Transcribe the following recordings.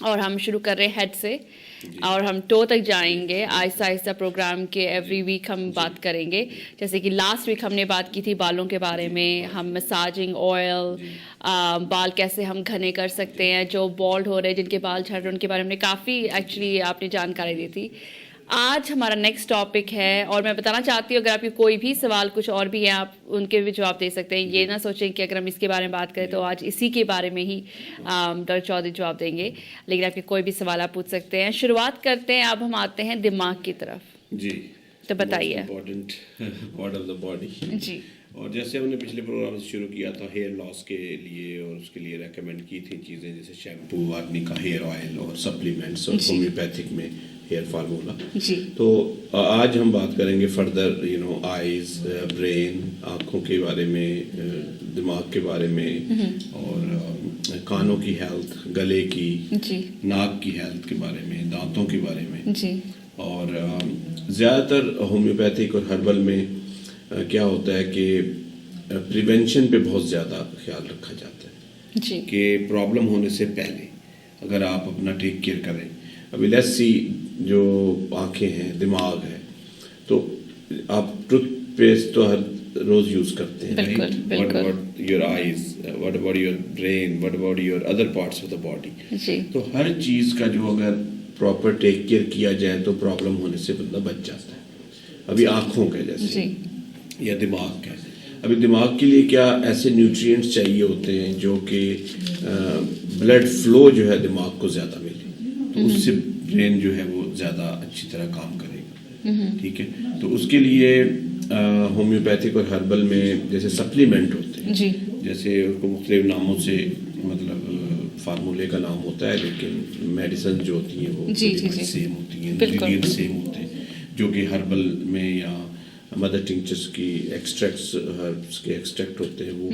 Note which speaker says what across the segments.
Speaker 1: और हम शुरू कर रहे हैं हेड से और हम टो तक जाएंगे आहिस्ता आहिस्ता प्रोग्राम के। एवरी वीक हम बात करेंगे, जैसे कि लास्ट वीक हमने बात की थी बालों के बारे में, हम मसाजिंग ऑयल, बाल कैसे हम घने कर सकते हैं, जो बॉल्ड हो रहे हैं, जिनके बाल झड़ रहे हैं, उनके बारे में हमने काफ़ी एक्चुअली आपने जानकारी दी थी। आज हमारा नेक्स्ट टॉपिक है और मैं बताना चाहती हूँ अगर आपके कोई भी सवाल कुछ और भी है आप उनके भी जवाब दे सकते हैं। ये ना सोचें कि अगर हम इसके बारे में बात करें तो आज इसी के बारे में ही डॉक्टर चौधरी जवाब देंगे, लेकिन आपके कोई भी सवाल आप पूछ सकते हैं। शुरुआत करते हैं, अब हम आते हैं दिमाग की तरफ
Speaker 2: जी।
Speaker 1: तो बताइए।
Speaker 2: Important part of the body
Speaker 1: जी।
Speaker 2: और जैसे हमने पिछले प्रोग्राम से शुरू किया था हेयर लॉस के लिए और उसके लिए रेकमेंड की थी चीज़ें जैसे शैम्पू, आदमी का हेयर ऑयल और सप्लीमेंट्स और होम्योपैथिक में हेयर फार्मूला।
Speaker 1: जी।
Speaker 2: तो आज हम बात करेंगे फर्दर आइज, ब्रेन, आँखों के बारे में, दिमाग के बारे में और कानों की हेल्थ, गले की,
Speaker 1: जी।
Speaker 2: नाक की हेल्थ के बारे में, दांतों के बारे में।
Speaker 1: जी।
Speaker 2: और ज़्यादातर होम्योपैथिक और हर्बल में क्या होता है कि प्रिवेंशन पे बहुत ज़्यादा ख्याल रखा जाता है
Speaker 1: जी।
Speaker 2: कि प्रॉब्लम होने से पहले अगर आप अपना टेक केयर करें। अभी लेट्स सी जो आँखें हैं, दिमाग है, तो आप टूथपेस्ट तो हर रोज़ यूज़ करते हैं, right? What about your eyes, what about your brain, what about your other parts of the body.
Speaker 1: जी।
Speaker 2: तो हर चीज़ का जो अगर प्रॉपर टेक केयर किया जाए तो प्रॉब्लम होने से बंदा बच जाता है। अभी आँखों का जैसे या दिमाग का, अभी दिमाग के लिए क्या ऐसे न्यूट्रिएंट्स चाहिए होते हैं जो कि ब्लड फ्लो जो है दिमाग को ज़्यादा मिले, तो उससे ब्रेन जो है वो ज़्यादा अच्छी तरह काम करेगा। ठीक है, तो उसके लिए होम्योपैथिक और हर्बल में जैसे सप्लीमेंट होते हैं,
Speaker 1: जी।
Speaker 2: जैसे उनको मुख्तलिफ नामों से मतलब फार्मूले का नाम होता है, लेकिन मेडिसिन जो होती हैं वो सेम होती हैं, इंग्रेडिएंट सेम होते हैं, जो कि हर्बल में या मदर टिंचर्स की एक्सट्रैक्ट्स, हर्ब्स के एक्सट्रैक्ट होते हैं, वो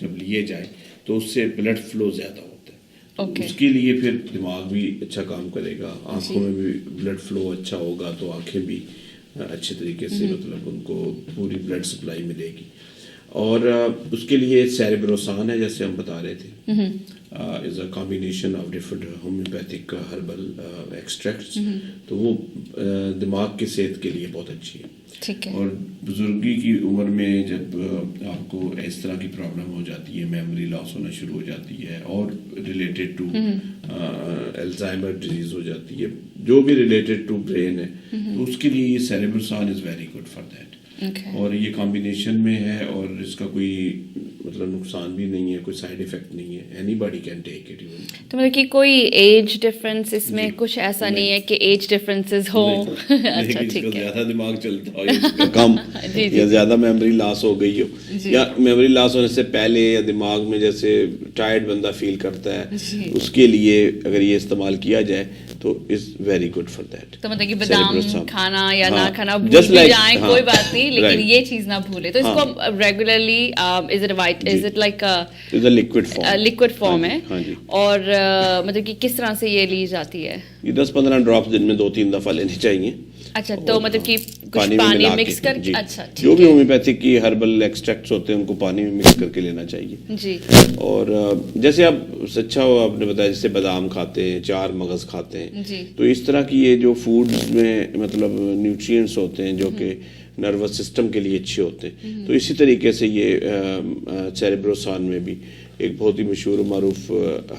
Speaker 2: जब लिए जाए तो उससे ब्लड फ्लो ज़्यादा होता है। तो उसके लिए फिर दिमाग भी अच्छा काम करेगा, आँखों में भी ब्लड फ्लो अच्छा होगा तो आँखें भी अच्छे तरीके से मतलब उनको पूरी ब्लड सप्लाई मिलेगी। और उसके लिए सेरेब्रोसान है, जैसे हम बता रहे थे, is a combination of different homeopathic herbal extracts, तो वो दिमाग की सेहत के लिए बहुत अच्छी है।
Speaker 1: ठीक है।
Speaker 2: और बुजुर्गी की उम्र में जब आपको इस तरह की प्रॉब्लम हो जाती है, मेमोरी लॉस होना शुरू हो जाती है और रिलेटेड टू अल्जाइमर डिजीज हो जाती है, जो भी रिलेटेड टू ब्रेन है, तो उसके लिए ये cerebrosan is very good for that. और ये कॉम्बिनेशन में है और इसका कोई मतलब नुकसान भी नहीं है, कोई साइड इफेक्ट नहीं है, एनीबॉडी कैन टेक इट।
Speaker 1: तो मतलब कि कोई एज डिफरेंस इसमें कुछ ऐसा नहीं है कि एज डिफरेंसेस हो? अच्छा, ठीक है।
Speaker 2: ज्यादा दिमाग चलता हो या कम या ज्यादा मेमोरी लॉस हो गई हो, या मेमोरी लॉस होने से पहले या दिमाग में जैसे टायर्ड बंदा फील करता है, उसके लिए अगर ये इस्तेमाल किया जाए तो is very good for that.
Speaker 1: तो मतलब कि बादाम खाना या ना खाना भूल भी जाए कोई बात नहीं, लेकिन ये चीज ना भूले। तो इसको regularly is it like liquid form है? और मतलब कि किस तरह से ये ली जाती है?
Speaker 2: ये 10-15 ड्रॉप्स दिन में 2-3 दफा लेने चाहिए।
Speaker 1: अच्छा, तो मतलब कि कुछ पानी मिक्स करके? अच्छा,
Speaker 2: जो भी होम्योपैथिक की हर्बल एक्सट्रैक्ट्स होते हैं उनको पानी में मिक्स करके लेना चाहिए
Speaker 1: जी।
Speaker 2: और जैसे आप अच्छा हो आपने बताया, जैसे बादाम खाते हैं, 4 मगज खाते हैं
Speaker 1: जी,
Speaker 2: तो इस तरह की ये जो फूड्स में मतलब न्यूट्रिएंट्स होते हैं जो कि नर्वस सिस्टम के लिए अच्छे होते हैं, तो इसी तरीके से ये सेरेब्रोसान में भी एक बहुत ही मशहूर मारूफ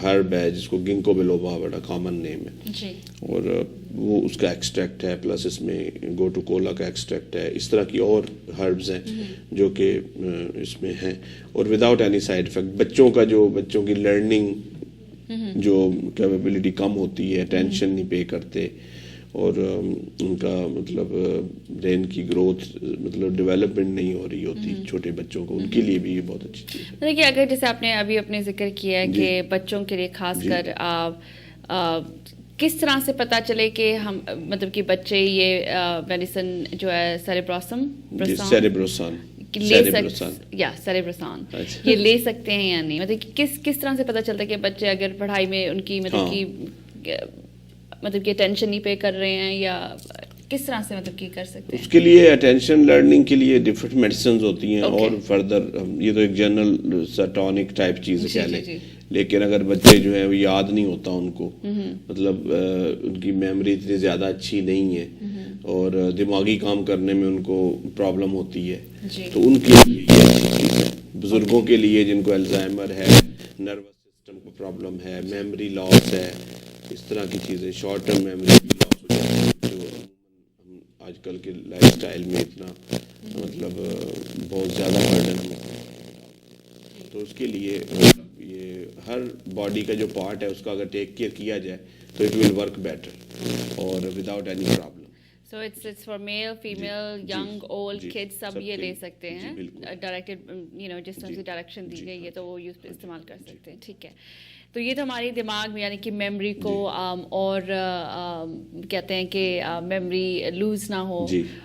Speaker 2: हर्ब है जिसको गिंको बिलोबा बड़ा कॉमन नेम है
Speaker 1: जी।
Speaker 2: और वो उसका एक्सट्रैक्ट है, प्लस इसमें गोटू कोला का एक्सट्रैक्ट है, इस तरह की और हर्ब्स हैं जो कि इसमें हैं और विदाउट एनी साइड इफेक्ट। बच्चों की लर्निंग जो कैपेबिलिटी कम होती है, टेंशन नहीं पे करते और उनका मतलब ब्रेन की ग्रोथ मतलब डेवलपमेंट नहीं हो रही होती छोटे बच्चों को, उनके लिए भी ये बहुत अच्छी चीज़ है।
Speaker 1: मतलब कि अगर जैसे आपने अभी अपने जिक्र किया है कि बच्चों के लिए खासकर किस तरह से पता चले कि हम मतलब कि बच्चे ये मेडिसिन जो है सेरेब्रोसान ये ले सकते हैं या नहीं? मतलब कि किस तरह से पता चलता है कि बच्चे अगर पढ़ाई में उनकी मतलब कि अटेंशन नहीं पे कर रहे हैं या किस तरह से मतलब कि कर सकते हैं?
Speaker 2: उसके लिए अटेंशन लर्निंग के लिए डिफरेंट मेडिसिन होती हैं और फर्दर ये तो एक जनरल टॉनिक टाइप चीज़ कह लें, लेकिन अगर बच्चे जो है वो याद नहीं होता उनको, मतलब उनकी मेमोरी इतनी ज़्यादा अच्छी नहीं है और दिमागी काम करने में उनको प्रॉब्लम होती है, तो उनके लिए ये अच्छी चीज़ है। बुजुर्गों के लिए जिनको अल्जाइमर है, नर्वस सिस्टम को प्रॉब्लम है, मेमोरी लॉस है, इस तरह की चीज़ें, शॉर्ट टर्म मेमोरी भी लॉस हो जाती है जो हम आजकल के लाइफस्टाइल में इतना मतलब बहुत ज़्यादा बर्डन है, तो उसके लिए ये हर बॉडी का जो पार्ट है उसका अगर टेक केयर किया जाए तो इट विल वर्क बेटर और without any problem.
Speaker 1: So it's for male, female, young, old, kids सब ये ले सकते हैं, डायरेक्टेड जिस तरह से डायरेक्शन दी गई है तो वो यूज इस्तेमाल कर सकते हैं, ठीक है। तो ये तो हमारे दिमाग में यानी कि मेमोरी को और कहते हैं कि मेमोरी लूज ना हो,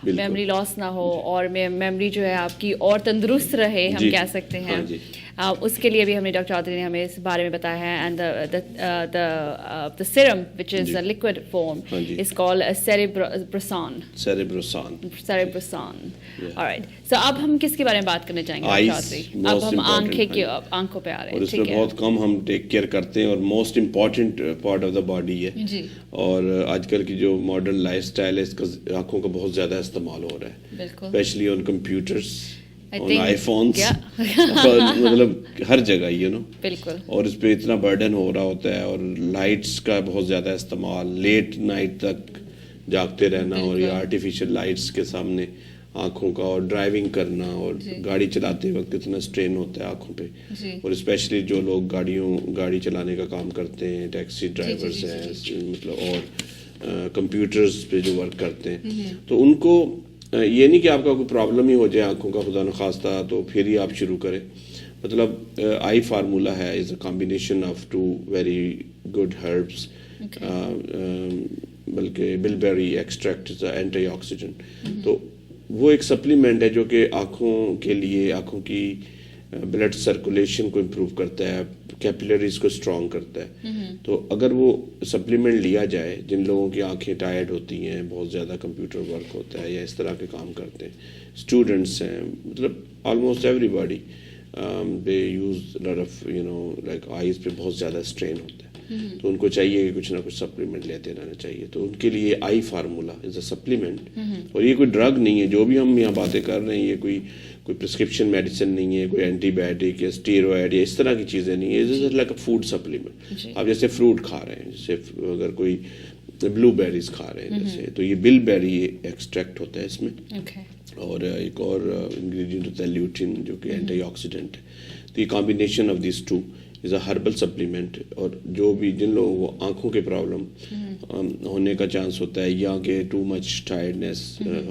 Speaker 1: मेमोरी लॉस ना हो और मेमोरी जो है आपकी और तंदुरुस्त रहे, हम कह सकते हैं। उसके लिए भी हमने डॉक्टर चौधरी ने हमें इस बारे में बताया है। And the serum which is a liquid form is called cerebrosan. Alright, so अब हम किसके बारे में बात करने चाहेंगे चौधरी? अब हम आंखों पे आ रहे हैं,
Speaker 2: और इसमें बहुत कम हम टेक केयर करते हैं और most important part of the body है जी। और आजकल की जो मॉडर्न लाइफस्टाइल है इसका आंखों का बहुत ज्यादा इस्तेमाल हो रहा है, specially on computers, on iPhones मतलब हर जगह बिल्कुल। और इस पे इतना बर्डन हो रहा होता है और लाइट्स का बहुत ज़्यादा इस्तेमाल, लेट नाइट तक जागते रहना और ये आर्टिफिशियल लाइट्स के सामने आँखों का, और ड्राइविंग करना और गाड़ी चलाते वक्त इतना स्ट्रेन होता है आँखों पे, और स्पेशली जो लोग गाड़ी चलाने का काम करते हैं, टैक्सी ड्राइवर्स हैं मतलब, और कंप्यूटर्स पे जो वर्क करते हैं, तो उनको ये नहीं कि आपका कोई प्रॉब्लम ही हो जाए आंखों का खुदा न खास्ता तो फिर ही आप शुरू करें। मतलब आई फार्मूला है is a combination of two very good herbs, बल्कि बिलबेरी एक्सट्रैक्ट इज एंटीऑक्सीडेंट, तो वो एक सप्लीमेंट है जो कि आँखों के लिए, आँखों की ब्लड सर्कुलेशन को इम्प्रूव करता है, कैपिलरीज को स्ट्रॉन्ग करता है। तो अगर वो सप्लीमेंट लिया जाए, जिन लोगों की आंखें टायर्ड होती हैं, बहुत ज़्यादा कंप्यूटर वर्क होता है या इस तरह के काम करते हैं, स्टूडेंट्स हैं, मतलब almost everybody they use lot of like eyes पे बहुत ज़्यादा स्ट्रेन होता है, तो उनको चाहिए कि कुछ ना कुछ सप्लीमेंट लेते रहना चाहिए। तो उनके लिए आई फार्मूला इज़ अ सप्लीमेंट, और ये कोई ड्रग नहीं है जो भी हम यहाँ बातें कर रहे हैं, ये कोई प्रिस्क्रिप्शन मेडिसिन नहीं है, कोई एंटीबायोटिक या स्टेरॉयड या इस तरह की चीज़ें नहीं है, is like a food supplement. आप जैसे फ्रूट खा रहे हैं, जैसे अगर कोई ब्लूबेरीज खा रहे हैं जैसे, तो ये बिलबेरी एक्सट्रैक्ट होता है इसमें, और एक और इंग्रेडिएंट होता है ल्यूटिन जो कि एंटीऑक्सीडेंट है। तो ये combination of this two is a herbal supplement, और जो भी जिन लोगों को आंखों के प्रॉब्लम होने का चांस होता है या कि टू मच टायर्डनेस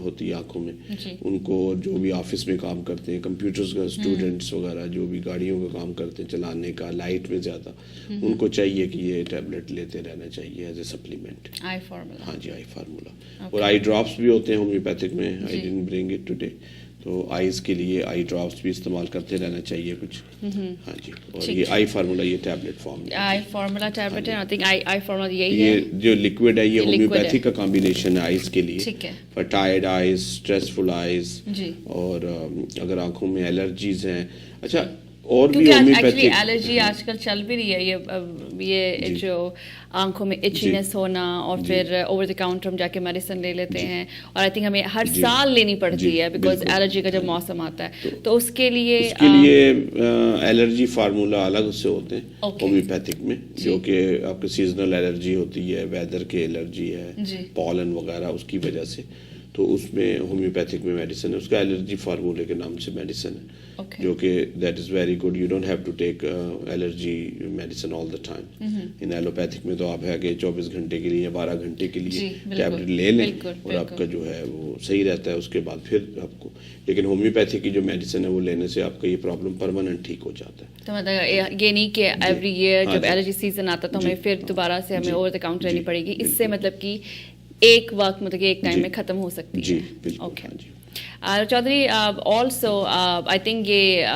Speaker 2: होती है आंखों में, उनको, जो भी ऑफिस में काम करते हैं, कंप्यूटर्स का स्टूडेंट्स वगैरह जो भी गाड़ियों का काम करते हैं, चलाने का लाइट में ज़्यादा, उनको चाहिए कि ये टैबलेट लेते रहना चाहिए as a supplement.
Speaker 1: Eye formula,
Speaker 2: हाँ जी, आई फार्मूला। और आई ड्रॉप्स भी होते हैं होम्योपैथिक में, I didn't bring it today, तो आईज के लिए आई ड्रॉप्स भी इस्तेमाल करते रहना चाहिए कुछ। हाँ जी, और ये आई फार्मूला ये टैबलेट फॉर्म में, आई फार्मूला
Speaker 1: टैबलेट है, आई थिंक आई फार्मूला यही है,
Speaker 2: ये जो लिक्विड है ये होम्योपैथिक का कॉम्बिनेशन है आईज के लिए, for tired eyes, stressful eyes, और अगर आंखों में एलर्जीज हैं। अच्छा, और भी होम्योपैथिक
Speaker 1: एलर्जी आजकल चल भी रही है, ये जो आंखों में इचीनेस होना, और फिर ओवर द काउंटर हम जाके मेडिसिन ले लेते हैं, और आई थिंक हमें हर साल लेनी पड़ती है बिकॉज एलर्जी का जब मौसम आता है, तो उसके लिए
Speaker 2: एलर्जी फार्मूला अलग से होते हैं होम्योपैथिक में, जो कि आपके सीजनल एलर्जी होती है, वेदर के एलर्जी है, पॉलन वगैरह उसकी वजह से, तो उसमें होम्योपैथिक में मेडिसिन है, उसका एलर्जी फार्मूले के नाम से मेडिसिन है, जो कि that is very good. You don't have to take allergy medicine all the time. इन एलोपैथिक में तो आप है कि 24 घंटे के लिए या 12 घंटे के लिए टैबलेट ले लें और आपका जो है वो सही रहता है, उसके बाद फिर आपको, लेकिन होम्योपैथिक की जो मेडिसिन है वो लेने से आपका ये प्रॉब्लम परमानेंट ठीक हो जाता है।
Speaker 1: तो मतलब ये नहीं कि एवरी ईयर जब एलर्जी सीजन आता तो हमें फिर दोबारा से हमें ओवर द काउंटर लेनी पड़ेगी, इससे मतलब कि एक वक्त, मतलब कि एक टाइम में ख़त्म हो सकती है।
Speaker 2: जी बिल्कुल।
Speaker 1: Okay Chaudhary, also I think ये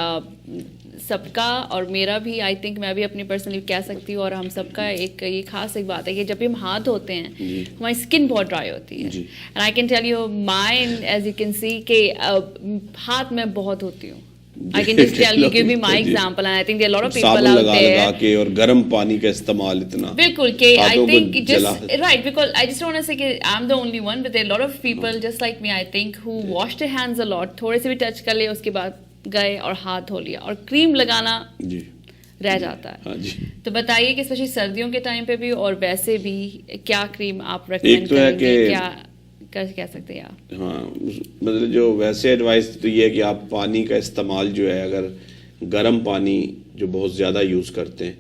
Speaker 1: सबका और मेरा भी, आई थिंक मैं भी अपनी पर्सनली कह सकती हूँ, और हम सबका एक ये खास एक बात है कि जब भी हम हाथ धोते हैं हमारी स्किन बहुत ड्राई होती है, and I can tell you mine, as you can see, कि हाथ मैं बहुत धोती हूँ, I can just tell you, give me my example, and I think there are a lot of people
Speaker 2: साबुन
Speaker 1: out
Speaker 2: लगा
Speaker 1: there.
Speaker 2: के और गर्म पानी का इस्तेमाल इतना
Speaker 1: बिल्कुल कि I
Speaker 2: हाथों को
Speaker 1: think just
Speaker 2: जला-
Speaker 1: right, because I just don't want to say कि I'm the only one, but there are a lot of people just like me, I think, who wash their hands a lot, थोड़े से भी touch कर लिए उसके बाद गए और हाथ धो लिया, और क्रीम लगाना
Speaker 2: जी
Speaker 1: रह जाता है।
Speaker 2: हाँ जी।
Speaker 1: तो बताइए कि स्पेशली सर्दियों के टाइम पे भी और वैसे भी क्या क्रीम आप रेकमेंड
Speaker 2: एक तो है
Speaker 1: करेंगे,
Speaker 2: कि-
Speaker 1: क्या कह सकते हैं आप?
Speaker 2: हाँ मतलब जो वैसे एडवाइस तो ये है कि आप पानी का इस्तेमाल जो है, अगर गर्म पानी जो बहुत ज़्यादा यूज़ करते हैं,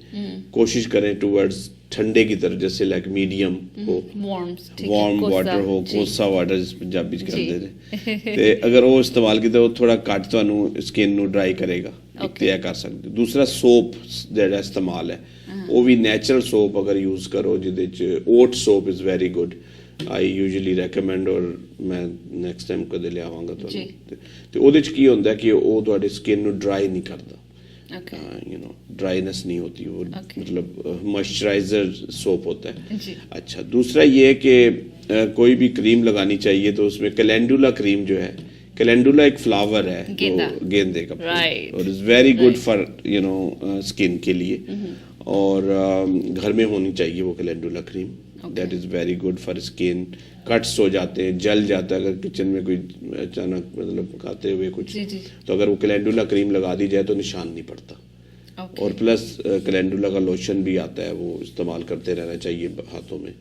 Speaker 2: कोशिश करें टूवर्ड्स ठंडे की तरफ, जैसे लाइक मीडियम हो, वार्म वाटर हो, कोसा वाटर जिस पंजाबी च कहते ने, ते अगर वो इस्तेमाल किया वो थोड़ा घट ਤੁਹਾਨੂੰ स्किन ਨੂੰ ਡਰਾਈ ਕਰੇਗਾ, ਇੱਕ ਤੇ ਇਹ ਕਰ ਸਕਦੇ। ਦੂਸਰਾ ਸੋਪ ਜਿਹੜਾ ਇਸਤੇਮਾਲ ਹੈ, ਉਹ ਵੀ ਨੈਚੁਰਲ ਸੋਪ ਅਗਰ ਯੂਜ਼ ਕਰੋ, ਜਿਹਦੇ ਚ oat soap is very good. I usually recommend, ਔਰ ਮੈਂ ਨੈਕਸਟ ਟਾਈਮ ਕਦੇ ਲਿਆਵਾਂਗਾ ਤੁਹਾਨੂੰ। ਤੇ ਉਹਦੇ ਚ ਕੀ ਹੁੰਦਾ ਕਿ ਉਹ ਤੁਹਾਡੇ ਸਕਿਨ ਨੂੰ ਡਰਾਈ ਨਹੀਂ ਕਰਦਾ, यू नो ड्राइनेस नहीं होती, वो मतलब मॉइस्चराइजर सोप होता है। अच्छा, दूसरा ये है कि कोई भी क्रीम लगानी चाहिए तो उसमें कैलेंडुला क्रीम जो है, कैलेंडुला एक फ्लावर है, गेंदे का, और is very good for you know skin के लिए, और घर में होनी चाहिए वो calendula cream. That is very good for skin. Cuts हो जाते हैं, जल जाता है अगर किचन में कोई अचानक मतलब पकाते हुए कुछ, तो अगर वो कैलेंडुला क्रीम लगा दी जाए तो निशान नहीं पड़ता। और प्लस कैलेंडुला का लोशन भी आता है, वो इस्तेमाल करते रहना चाहिए हाथों में।